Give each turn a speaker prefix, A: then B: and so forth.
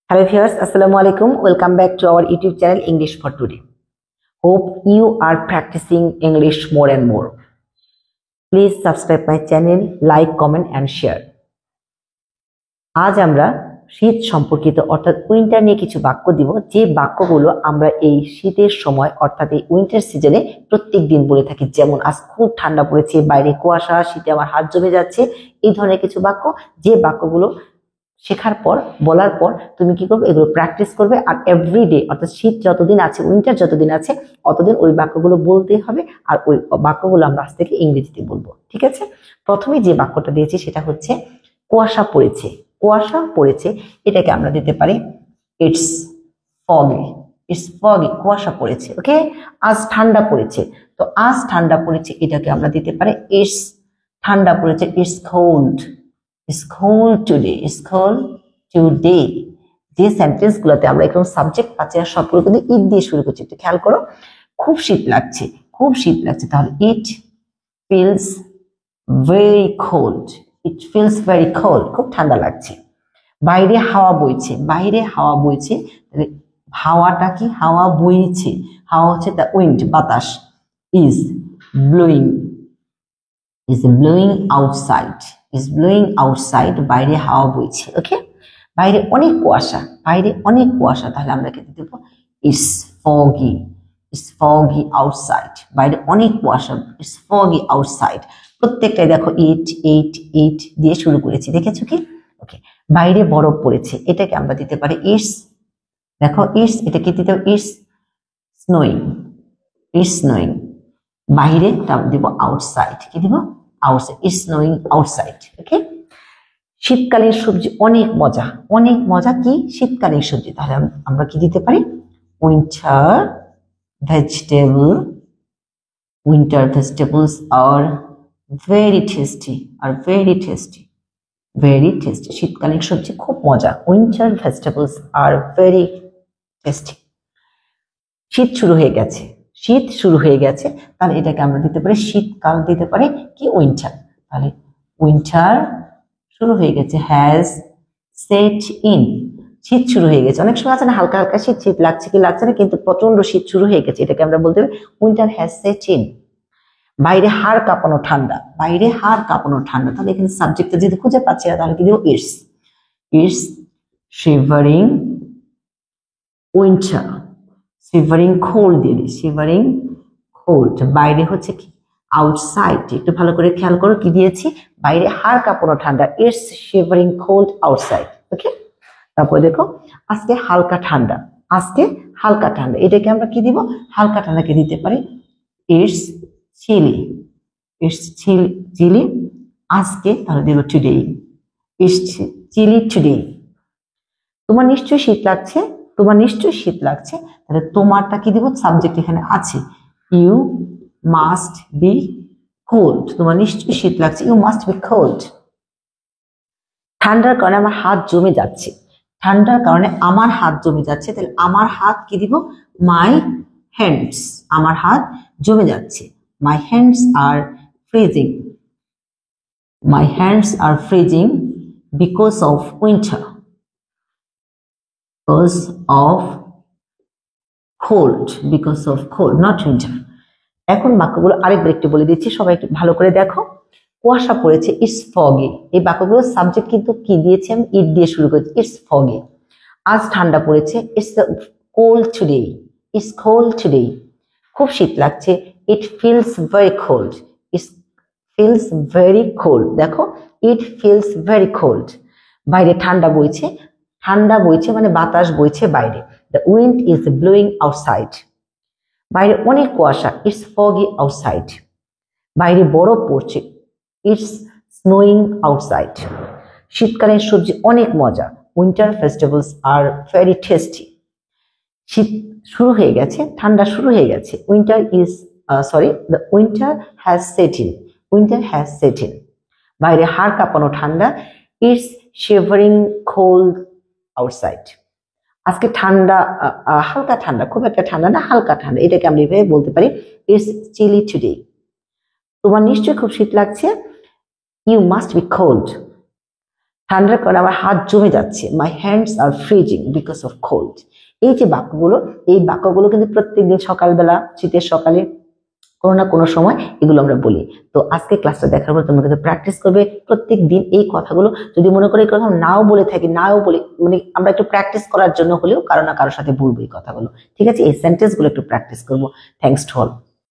A: Hello viewers, Assalamu alaikum. Welcome back to our YouTube channel English for Today. Hope you are practicing English more and more. Please subscribe my channel, like, comment and share. আজ আমরা শীত সম্পর্কিত অর্থাৎ winter নিয়ে কিছু বাক্য দিব, যে বাক্যগুলো আমরা এই শীতের সময় অর্থাৎ এই উইন্টার সিজনে প্রত্যেক দিন বলে থাকি। যেমন আজ খুব ঠান্ডা পড়েছে, বাইরে কুয়াশা, শীতে আমার হাত জমে যাচ্ছে, এই ধরনের কিছু বাক্য, যে বাক্যগুলো শেখার পর বলার পর তুমি কি করবে, এগুলো প্র্যাকটিস করবে। আর এভরিডে অর্থাৎ শীত যতদিন আছে, উইন্টার যতদিন আছে, অতদিন ওই বাক্যগুলো বলতে হবে। আর ওই বাক্যগুলো আমরা আজ থেকে ইংরেজিতে বলবো, ঠিক আছে? প্রথমে যে বাক্যটা দিয়েছি সেটা হচ্ছে কুয়াশা পড়েছে। কুয়াশা পড়েছে, এটাকে আমরা দিতে পারি ইটস ফগি। ইটস ফগি, কুয়াশা পড়েছে। ওকে, আজ ঠান্ডা পড়েছে, তো আজ ঠান্ডা পড়েছে এটাকে আমরা দিতে পারি ইটস ঠান্ডা পড়েছে, it's cold. It's cold today. It's cold today. যে সেন্টেন্স গুলোতে আমরা একদম সাবজেক্ট পাচ্ছি আর সবগুলো কিন্তু ইট দিয়ে শুরু করছি, একটু খেয়াল করো। খুব শীত লাগছে, খুব শীত লাগছে, তাহলে it feels very cold. It feels very cold, খুব ঠান্ডা লাগছে। বাইরে হাওয়া বইছে, বাইরে হাওয়া বইছে, তাহলে হাওয়াটা কি? হাওয়া বইছে, হাওয়া হচ্ছে দ্য উইন্ড, বাতাস। Is blowing, is blowing outside, is blowing outside, বাইরে হাওয়া বইছে। ওকে, বাইরে অনেক কুয়াশা, বাইরে অনেক কুয়াশা, তাহলে আমরা কি দেব? It's foggy, it's foggy outside, বাইরে অনেক কুয়াশা, it's foggy outside। প্রত্যেকটাই দেখো ইট দিয়ে শুরু করেছি, দেখেছো কি? ওকে, বাইরে বরফ পড়েছে, এটাকে আমরা দিতে পারি it's, দেখো it's, এটাকে দিতে হবে it's snowing, it's snowing। বাইরে দিব আউটসাইড, কি দিব? Outside, it's snowing outside. Okay, শীতকালীন সবজি অনেক মজা, অনেক মজা। কি? শীতকালীন সবজি, তাহলে আমরা কি দিতে পারি? Winter vegetable, winter vegetables are very tasty, are very tasty, very tasty. শীতকালীন সবজি খুব মজা, winter vegetables are very tasty. শীত শুরু হয়ে গেছে, শীত শুরু হয়ে গেছে, তাহলে এটাকে আমরা দিতে পারি শীতকাল, দিতে পারি কি? উইন্টার। তাহলে উইন্টার শুরু হয়ে গেছে, হ্যাজ সেট ইন, শীত শুরু হয়ে গেছে। অনেক সময় আছে না হালকা হালকা শীত, শীত লাগছে কি লাগছে না, কিন্তু প্রচন্ড শীত শুরু হয়ে গেছে, এটাকে আমরা বলতে পারি উইন্টার হ্যাজ সেট ইন। বাইরে হাড় কাঁপানো ঠান্ডা, বাইরে হাড় কাঁপানো ঠান্ডা, তাহলে এখানে সাবজেক্টটা যদি খুঁজে পাচ্ছি না, তাহলে কি দেবো? It's, it's shivering winter, shivering cold দিয়ে দিই, শিভারিং কোল্ড। বাইরে হচ্ছে কি? আউটসাইড। একটু ভালো করে খেয়াল করো, কি দিয়েছি? বাইরে হাড় কাঁপানো ঠান্ডা, ইটস শিভারিং কোল্ড আউটসাইড। ওকে, তারপরে দেখো আজকে হালকা ঠান্ডা, আজকে হালকা ঠান্ডা, এটাকে আমরা কি দিব? হালকা ঠান্ডাকে দিতে পারি ইটস চিলি, ইটস চিলি আজকে, তাহলে দেবো টুডে, ইটস চিলি টুডে। তোমার নিশ্চয়ই শীত লাগছে, তোমার নিশ্চয়ই শীত লাগছে, তাহলে তোমারটা কি দিব? সাবজেক্ট এখানে আছে, ইউ মাস্ট বি কোল্ড, তোমার নিশ্চয়ই শীত লাগছে, ইউ মাস্ট বি কোল্ড। ঠান্ডার কারণে আমার হাত জমে যাচ্ছে, ঠান্ডার কারণে আমার হাত জমে যাচ্ছে, তাহলে আমার হাত কি দিব? মাই হ্যান্ডস, আমার হাত জমে যাচ্ছে, my hands R freezing, my hands R freezing because of winter, because of cold, because of cold, not winter। এখন বাক্যগুলো আরেকবার একটু বলে দিচ্ছি, সবাই একটু ভালো করে দেখো। কুয়াশা পড়েছে, ইটস ফগি। এই বাক্যগুলোর সাবজেক্ট কিন্তু কি দিয়েছি? আমি ইট দিয়ে শুরু করেছি, ইটস ফগি। আজ ঠান্ডা পড়েছে, it's cold today, it's cold today. খুব শীত লাগছে, it feels very cold, it's feels very cold. দেখো, ইট ফিলস ভেরি কোল্ড। বাইরে ঠান্ডা বইছে, ঠান্ডা বইছে মানে বাতাস বইছে বাইরে, the wind is blowing outside. বাইরে অনেক কুয়াশা, ইটস ফগি আউটসাইড। বাইরে বরফ পড়ছে, ইটস স্নোয়িং আউটসাইড। শীতকালীন সবজি অনেক মজা, winter vegetables are very tasty. শীত শুরু হয়ে গেছে, ঠান্ডা শুরু হয়ে গেছে, winter is the winter has set in, winter has set in. বাইরে হাড় কাঁপানো ঠান্ডা, ইটস শিভারিং কোল্ড আউটসাইড। আজকে ঠান্ডা, হালকা ঠান্ডা, খুব একটা ঠান্ডা না, হালকা ঠান্ডা, এটাকে আমরা এভাবে বলতে পারি ইটস চিলি টুডে। তোমার নিশ্চয়ই খুব শীত লাগছে, ইউ মাস্ট বি কোল্ড, ঠান্ডার কারণে আমার হাত জমে যাচ্ছে, my hands R freezing because of cold. এই যে বাক্যগুলো, এই বাক্যগুলো কিন্তু প্রত্যেকদিন সকালবেলা, শীতের সকালে কোনো না কোনো সময় এগুলো আমরা বলি। তো আজকে ক্লাসটা দেখার পর তোমরা কিন্তু প্র্যাকটিস করবে প্রত্যেক দিন এই কথাগুলো। যদি মনে করো এই কথা নাও বলে থাকি, নাও বলি, মানে আমরা একটু প্র্যাকটিস করার জন্য হলেও কারো না কারোর সাথে বলবো এই কথাগুলো। ঠিক আছে, এই সেন্টেন্স গুলো একটু প্র্যাকটিস করবো। Thanks to all.